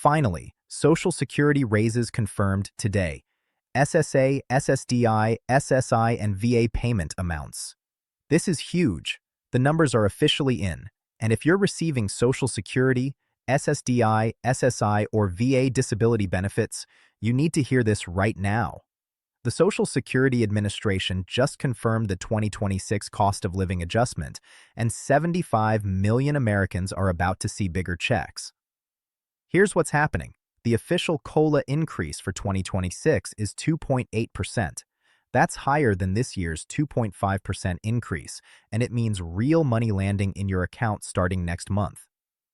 Finally, Social Security raises confirmed today. SSA, SSDI, SSI, and VA payment amounts. This is huge. The numbers are officially in, and if you're receiving Social Security, SSDI, SSI, or VA disability benefits, you need to hear this right now. The Social Security Administration just confirmed the 2026 cost of living adjustment, and 75 million Americans are about to see bigger checks. Here's what's happening. The official COLA increase for 2026 is 2.8%. That's higher than this year's 2.5% increase, and it means real money landing in your account starting next month.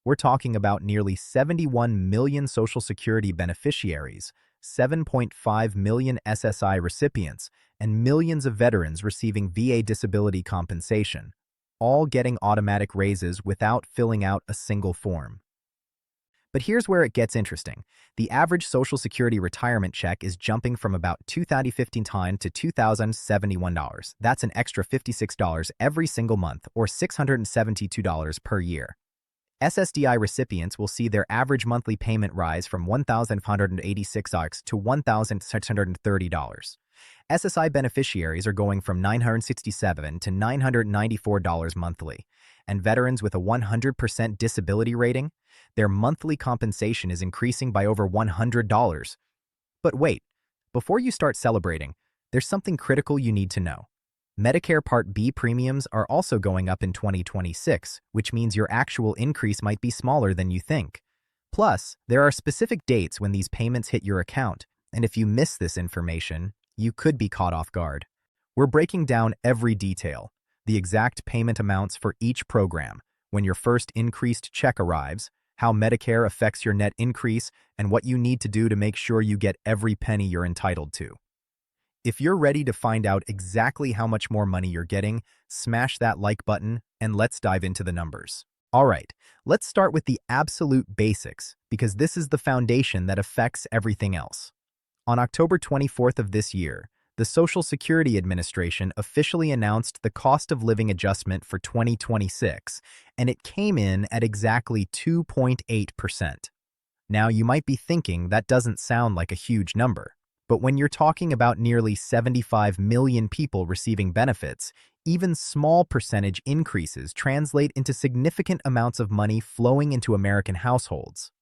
We're talking about nearly 71 million Social Security beneficiaries, 7.5 million SSI recipients, and millions of veterans receiving VA disability compensation, all getting automatic raises without filling out a single form. But here's where it gets interesting. The average Social Security retirement check is jumping from about $2,015 to $2,071. That's an extra $56 every single month, or $672 per year. SSDI recipients will see their average monthly payment rise from $1,586 to $1,630. SSI beneficiaries are going from $967 to $994 monthly, and veterans with a 100% disability rating, their monthly compensation is increasing by over $100. But wait, before you start celebrating, there's something critical you need to know. Medicare Part B premiums are also going up in 2026, which means your actual increase might be smaller than you think. Plus, there are specific dates when these payments hit your account, and if you miss this information, you could be caught off guard. We're breaking down every detail, the exact payment amounts for each program, when your first increased check arrives, how Medicare affects your net increase, and what you need to do to make sure you get every penny you're entitled to. If you're ready to find out exactly how much more money you're getting, smash that like button and let's dive into the numbers. All right, let's start with the absolute basics, because this is the foundation that affects everything else. On October 24th of this year, the Social Security Administration officially announced the cost of living adjustment for 2026, and it came in at exactly 2.8%. Now, you might be thinking that doesn't sound like a huge number, but when you're talking about nearly 75 million people receiving benefits, even small percentage increases translate into significant amounts of money flowing into American households.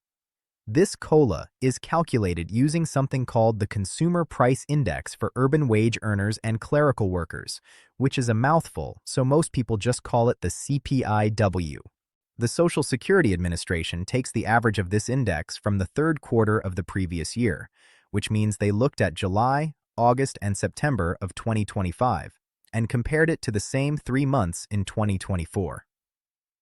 This COLA is calculated using something called the Consumer Price Index for urban wage earners and clerical workers, which is a mouthful, so most people just call it the CPIW. The Social Security Administration takes the average of this index from the third quarter of the previous year, which means they looked at July, August, and September of 2025 and compared it to the same 3 months in 2024.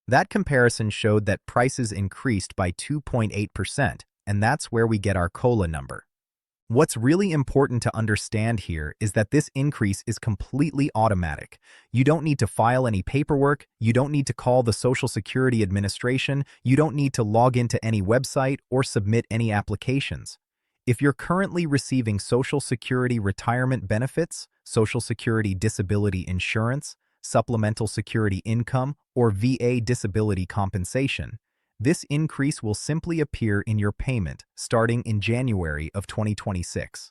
That comparison showed that prices increased by 2.8%, and that's where we get our COLA number. What's really important to understand here is that this increase is completely automatic. You don't need to file any paperwork, you don't need to call the Social Security Administration, you don't need to log into any website or submit any applications. If you're currently receiving Social Security retirement benefits, Social Security disability insurance, supplemental security income, or VA disability compensation, this increase will simply appear in your payment starting in January of 2026.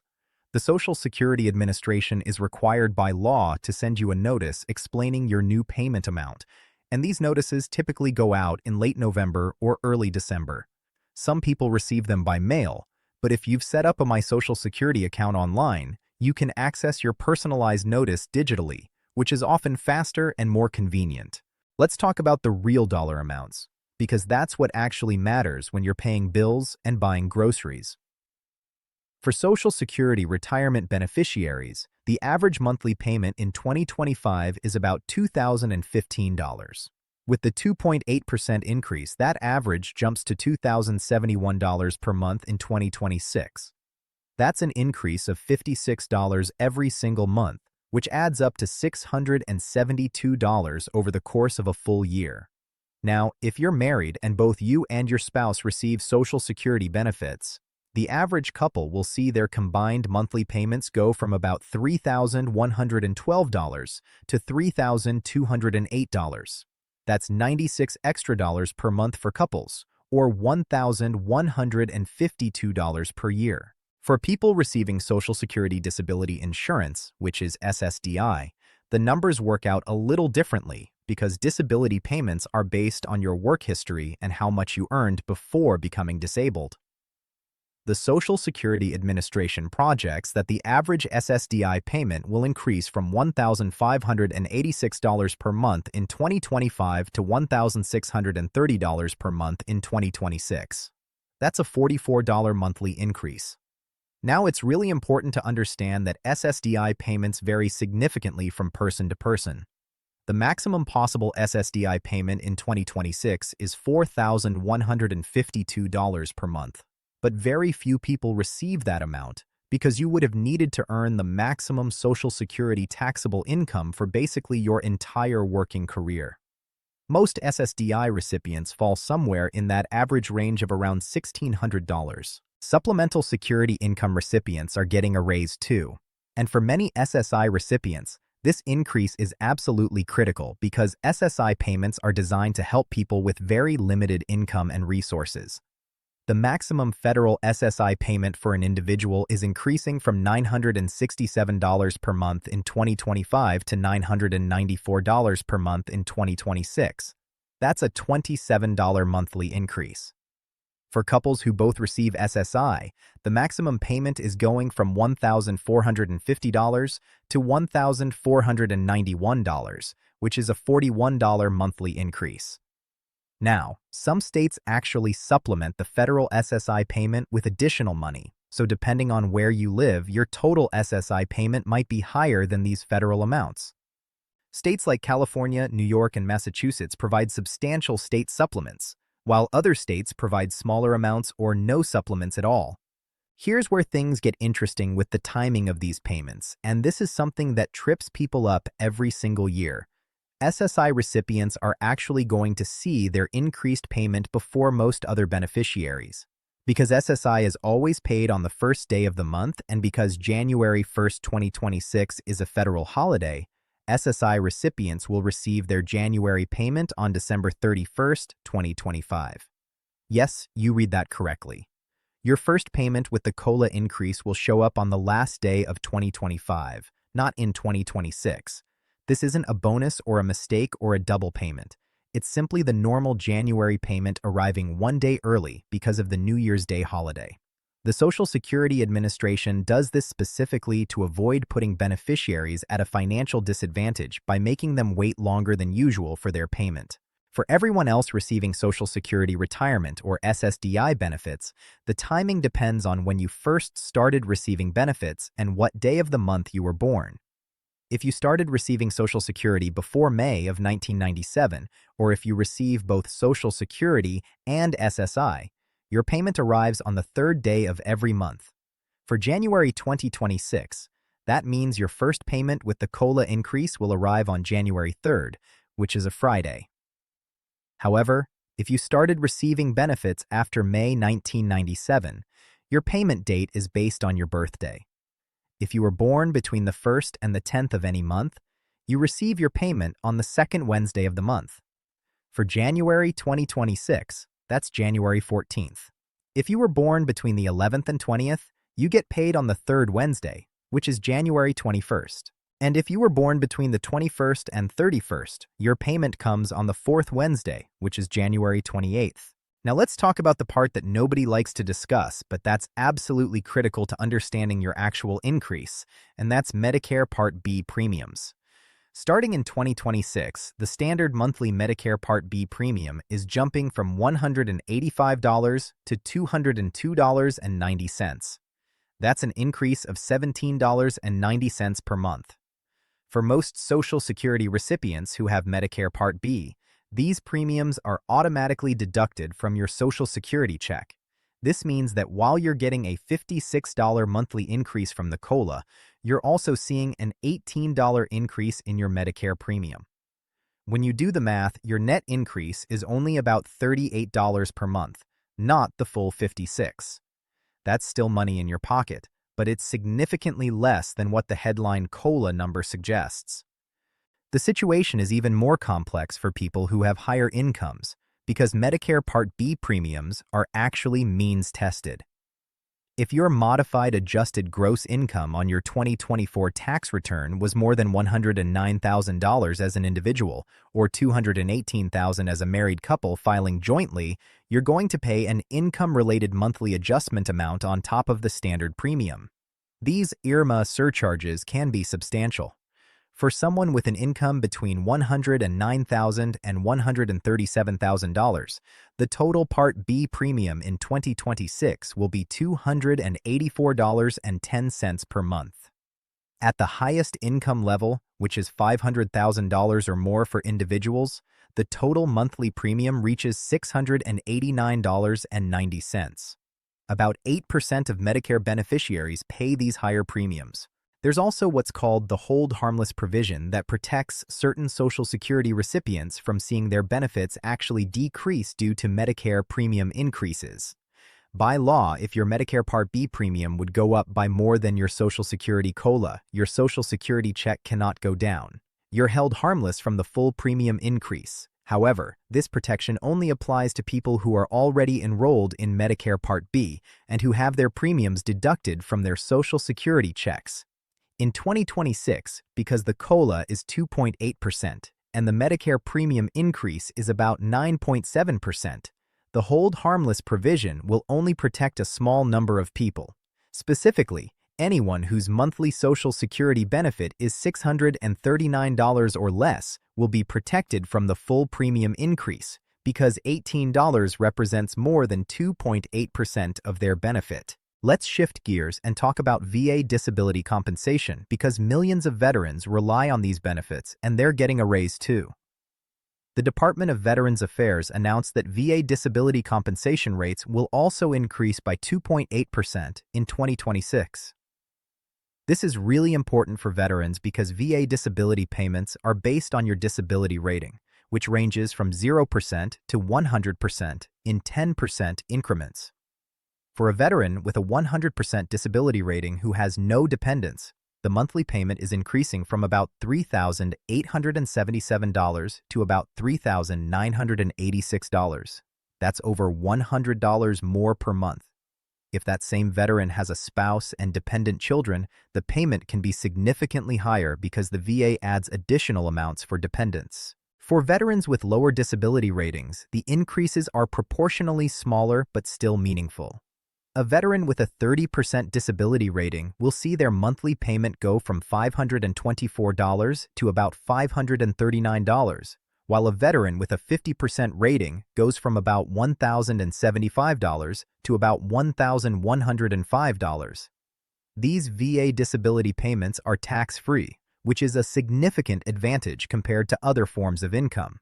The Social Security Administration is required by law to send you a notice explaining your new payment amount, and these notices typically go out in late November or early December. Some people receive them by mail, but if you've set up a My Social Security account online, you can access your personalized notice digitally, which is often faster and more convenient. Let's talk about the real dollar amounts, because that's what actually matters when you're paying bills and buying groceries. For Social Security retirement beneficiaries, the average monthly payment in 2025 is about $2,015. With the 2.8% increase, that average jumps to $2,071 per month in 2026. That's an increase of $56 every single month, which adds up to $672 over the course of a full year. Now, if you're married and both you and your spouse receive Social Security benefits, the average couple will see their combined monthly payments go from about $3,112 to $3,208. That's $96 extra per month for couples, or $1,152 per year. For people receiving Social Security Disability Insurance, which is SSDI, the numbers work out a little differently because disability payments are based on your work history and how much you earned before becoming disabled. The Social Security Administration projects that the average SSDI payment will increase from $1,586 per month in 2025 to $1,630 per month in 2026. That's a $44 monthly increase. Now, it's really important to understand that SSDI payments vary significantly from person to person. The maximum possible SSDI payment in 2026 is $4,152 per month. But very few people receive that amount because you would have needed to earn the maximum Social Security taxable income for basically your entire working career. Most SSDI recipients fall somewhere in that average range of around $1,600. Supplemental Security Income recipients are getting a raise too. And for many SSI recipients, this increase is absolutely critical because SSI payments are designed to help people with very limited income and resources. The maximum federal SSI payment for an individual is increasing from $967 per month in 2025 to $994 per month in 2026. That's a $27 monthly increase. For couples who both receive SSI, the maximum payment is going from $1,450 to $1,491, which is a $41 monthly increase. Now, some states actually supplement the federal SSI payment with additional money, so depending on where you live, your total SSI payment might be higher than these federal amounts. States like California, New York, and Massachusetts provide substantial state supplements, while other states provide smaller amounts or no supplements at all. Here's where things get interesting with the timing of these payments, and this is something that trips people up every single year. SSI recipients are actually going to see their increased payment before most other beneficiaries. Because SSI is always paid on the first day of the month and because January 1st, 2026 is a federal holiday, SSI recipients will receive their January payment on December 31st, 2025. Yes, you read that correctly. Your first payment with the COLA increase will show up on the last day of 2025, not in 2026. This isn't a bonus or a mistake or a double payment. It's simply the normal January payment arriving one day early because of the New Year's Day holiday. The Social Security Administration does this specifically to avoid putting beneficiaries at a financial disadvantage by making them wait longer than usual for their payment. For everyone else receiving Social Security Retirement or SSDI benefits, the timing depends on when you first started receiving benefits and what day of the month you were born. If you started receiving Social Security before May of 1997, or if you receive both Social Security and SSI, your payment arrives on the third day of every month. For January 2026, that means your first payment with the COLA increase will arrive on January 3rd, which is a Friday. However, if you started receiving benefits after May 1997, your payment date is based on your birthday. If you were born between the 1st and the 10th of any month, you receive your payment on the second Wednesday of the month. For January 2026, that's January 14th. If you were born between the 11th and 20th, you get paid on the third Wednesday, which is January 21st. And if you were born between the 21st and 31st, your payment comes on the fourth Wednesday, which is January 28th. Now let's talk about the part that nobody likes to discuss, but that's absolutely critical to understanding your actual increase, and that's Medicare Part B premiums. Starting in 2026, the standard monthly Medicare Part B premium is jumping from $185 to $202.90. That's an increase of $17.90 per month. For most Social Security recipients who have Medicare Part B, these premiums are automatically deducted from your Social Security check. This means that while you're getting a $56 monthly increase from the COLA, you're also seeing an $18 increase in your Medicare premium. When you do the math, your net increase is only about $38 per month, not the full $56. That's still money in your pocket, but it's significantly less than what the headline COLA number suggests. The situation is even more complex for people who have higher incomes, because Medicare Part B premiums are actually means-tested. If your modified adjusted gross income on your 2024 tax return was more than $109,000 as an individual or $218,000 as a married couple filing jointly, you're going to pay an income-related monthly adjustment amount on top of the standard premium. These IRMA surcharges can be substantial. For someone with an income between $109,000 and $137,000, the total Part B premium in 2026 will be $284.10 per month. At the highest income level, which is $500,000 or more for individuals, the total monthly premium reaches $689.90. About 8% of Medicare beneficiaries pay these higher premiums. There's also what's called the hold harmless provision that protects certain Social Security recipients from seeing their benefits actually decrease due to Medicare premium increases. By law, if your Medicare Part B premium would go up by more than your Social Security COLA, your Social Security check cannot go down. You're held harmless from the full premium increase. However, this protection only applies to people who are already enrolled in Medicare Part B and who have their premiums deducted from their Social Security checks. In 2026, because the COLA is 2.8% and the Medicare premium increase is about 9.7%, the hold harmless provision will only protect a small number of people. Specifically, anyone whose monthly Social Security benefit is $639 or less will be protected from the full premium increase because $18 represents more than 2.8% of their benefit. Let's shift gears and talk about VA disability compensation because millions of veterans rely on these benefits and they're getting a raise too. The Department of Veterans Affairs announced that VA disability compensation rates will also increase by 2.8% in 2026. This is really important for veterans because VA disability payments are based on your disability rating, which ranges from 0% to 100% in 10% increments. For a veteran with a 100% disability rating who has no dependents, the monthly payment is increasing from about $3,877 to about $3,986. That's over $100 more per month. If that same veteran has a spouse and dependent children, the payment can be significantly higher because the VA adds additional amounts for dependents. For veterans with lower disability ratings, the increases are proportionally smaller but still meaningful. A veteran with a 30% disability rating will see their monthly payment go from $524 to about $539, while a veteran with a 50% rating goes from about $1,075 to about $1,105. These VA disability payments are tax-free, which is a significant advantage compared to other forms of income.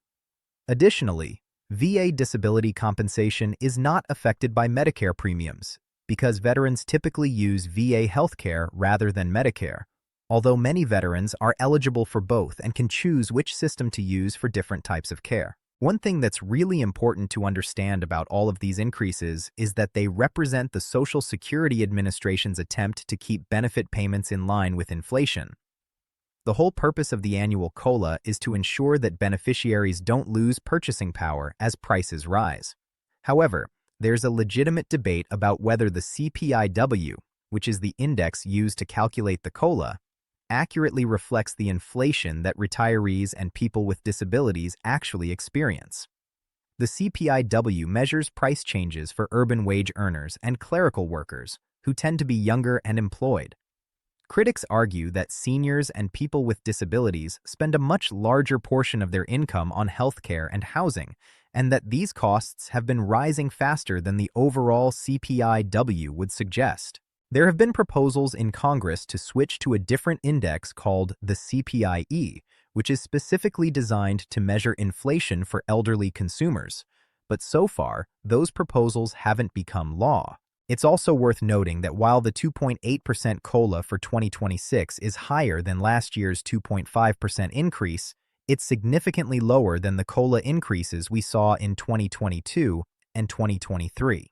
Additionally, VA disability compensation is not affected by Medicare premiums because veterans typically use VA healthcare rather than Medicare, although many veterans are eligible for both and can choose which system to use for different types of care. One thing that's really important to understand about all of these increases is that they represent the Social Security Administration's attempt to keep benefit payments in line with inflation. The whole purpose of the annual COLA is to ensure that beneficiaries don't lose purchasing power as prices rise. However, there's a legitimate debate about whether the CPIW, which is the index used to calculate the COLA, accurately reflects the inflation that retirees and people with disabilities actually experience. The CPIW measures price changes for urban wage earners and clerical workers, who tend to be younger and employed. Critics argue that seniors and people with disabilities spend a much larger portion of their income on healthcare and housing, and that these costs have been rising faster than the overall CPIW would suggest. There have been proposals in Congress to switch to a different index called the CPIE, which is specifically designed to measure inflation for elderly consumers. But so far, those proposals haven't become law. It's also worth noting that while the 2.8% COLA for 2026 is higher than last year's 2.5% increase, it's significantly lower than the COLA increases we saw in 2022 and 2023.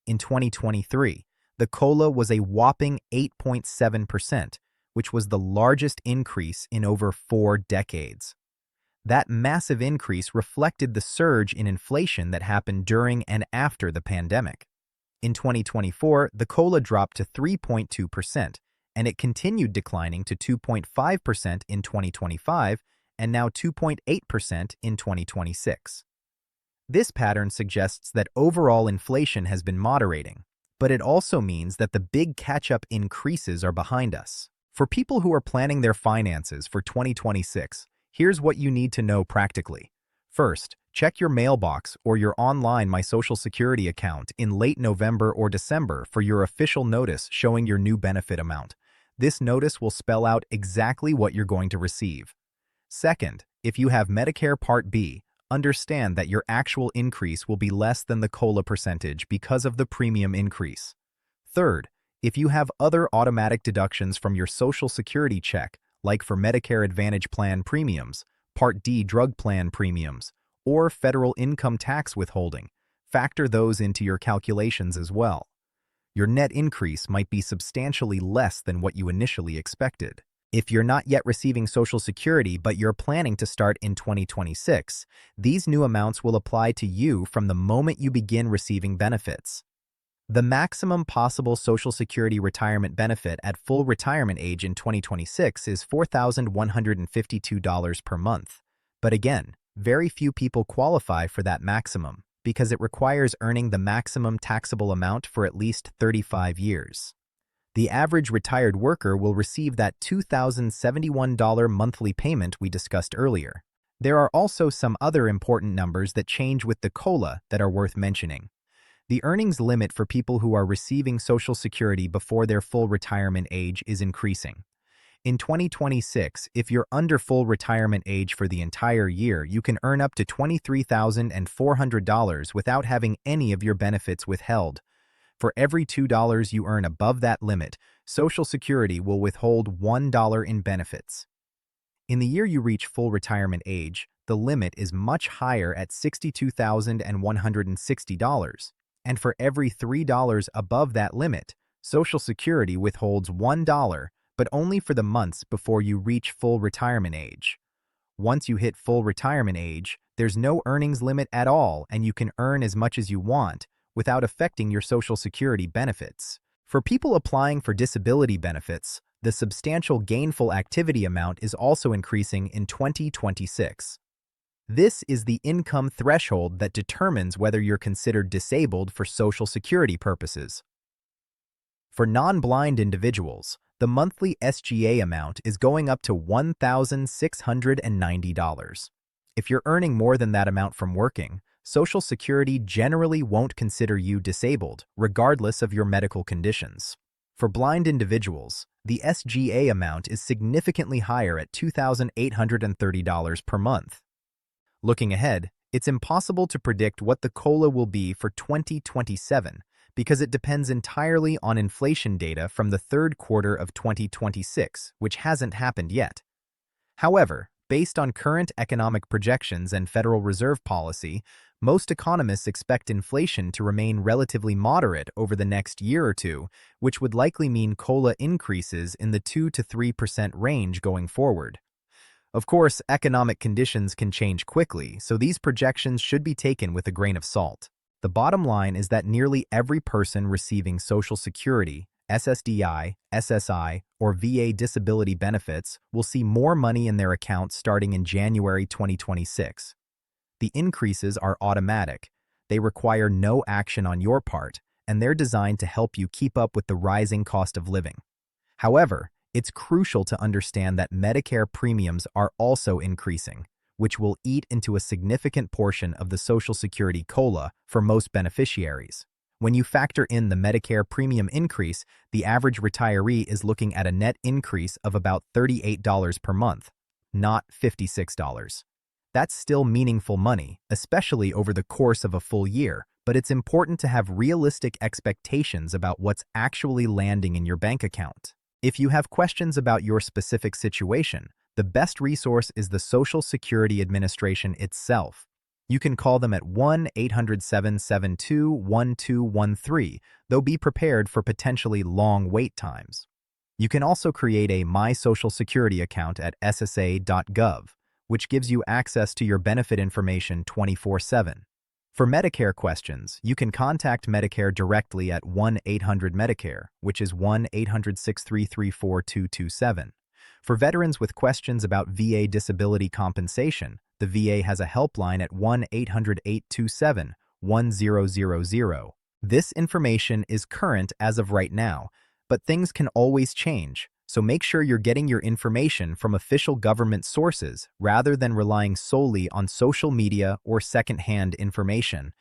In 2023, the COLA was a whopping 8.7%, which was the largest increase in over 4 decades. That massive increase reflected the surge in inflation that happened during and after the pandemic. In 2024, the COLA dropped to 3.2%, and it continued declining to 2.5% in 2025 and now 2.8% in 2026. This pattern suggests that overall inflation has been moderating, but it also means that the big catch-up increases are behind us. For people who are planning their finances for 2026, here's what you need to know practically. First, check your mailbox or your online My Social Security account in late November or December for your official notice showing your new benefit amount. This notice will spell out exactly what you're going to receive. Second, if you have Medicare Part B, understand that your actual increase will be less than the COLA percentage because of the premium increase. Third, if you have other automatic deductions from your Social Security check, like for Medicare Advantage plan premiums, Part D drug plan premiums, or federal income tax withholding, factor those into your calculations as well. Your net increase might be substantially less than what you initially expected. If you're not yet receiving Social Security but you're planning to start in 2026, these new amounts will apply to you from the moment you begin receiving benefits. The maximum possible Social Security retirement benefit at full retirement age in 2026 is $4,152 per month. But again, very few people qualify for that maximum because it requires earning the maximum taxable amount for at least 35 years. The average retired worker will receive that $2,071 monthly payment we discussed earlier. There are also some other important numbers that change with the COLA that are worth mentioning. The earnings limit for people who are receiving Social Security before their full retirement age is increasing. In 2026, if you're under full retirement age for the entire year, you can earn up to $23,400 without having any of your benefits withheld. For every $2 you earn above that limit, Social Security will withhold $1 in benefits. In the year you reach full retirement age, the limit is much higher at $62,160. And for every $3 above that limit, Social Security withholds $1, but only for the months before you reach full retirement age. Once you hit full retirement age, there's no earnings limit at all and you can earn as much as you want without affecting your Social Security benefits. For people applying for disability benefits, the substantial gainful activity amount is also increasing in 2026. This is the income threshold that determines whether you're considered disabled for Social Security purposes. For non-blind individuals, the monthly SGA amount is going up to $1,690. If you're earning more than that amount from working, Social Security generally won't consider you disabled, regardless of your medical conditions. For blind individuals, the SGA amount is significantly higher at $2,830 per month. Looking ahead, it's impossible to predict what the COLA will be for 2027 because it depends entirely on inflation data from the third quarter of 2026, which hasn't happened yet. However, based on current economic projections and Federal Reserve policy, most economists expect inflation to remain relatively moderate over the next year or two, which would likely mean COLA increases in the 2 to 3% range going forward. Of course, economic conditions can change quickly, so these projections should be taken with a grain of salt. The bottom line is that nearly every person receiving Social Security, SSDI, SSI, or VA disability benefits will see more money in their accounts starting in January 2026. The increases are automatic. They require no action on your part, and they're designed to help you keep up with the rising cost of living. However, it's crucial to understand that Medicare premiums are also increasing, which will eat into a significant portion of the Social Security COLA for most beneficiaries. When you factor in the Medicare premium increase, the average retiree is looking at a net increase of about $38 per month, not $56. That's still meaningful money, especially over the course of a full year, but it's important to have realistic expectations about what's actually landing in your bank account. If you have questions about your specific situation, the best resource is the Social Security Administration itself. You can call them at 1-800-772-1213, though be prepared for potentially long wait times. You can also create a My Social Security account at SSA.gov, which gives you access to your benefit information 24/7. For Medicare questions, you can contact Medicare directly at 1-800-MEDICARE, which is 1-800-633-4227. For veterans with questions about VA disability compensation, the VA has a helpline at 1-800-827-1000. This information is current as of right now, but things can always change, so make sure you're getting your information from official government sources rather than relying solely on social media or secondhand information.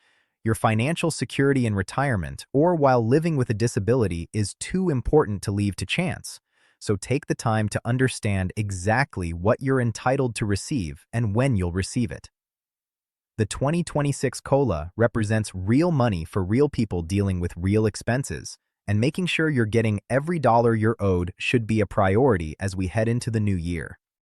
Your financial security in retirement or while living with a disability is too important to leave to chance, so take the time to understand exactly what you're entitled to receive and when you'll receive it. The 2026 COLA represents real money for real people dealing with real expenses, and making sure you're getting every dollar you're owed should be a priority as we head into the new year.